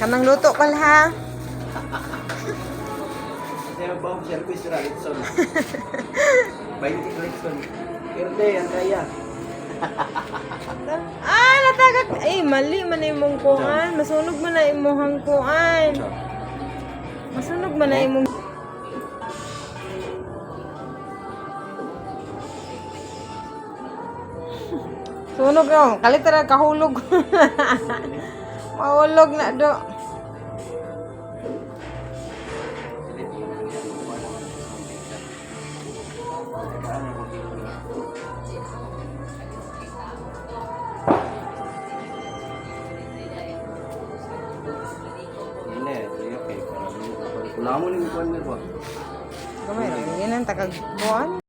Kanang luto ko ha. Saya bawa service Ritson. Baik Ritson. Irde ang kaya. Natagak. Mali man na imong kuan. Masunog man na imong kuan. Masunog man na imong... Sunog yung. Kalitra kahulog. Mahulog na do. Ini, okay. Namun ini kuan ba? Gamay ra. Yan ang takag buwan.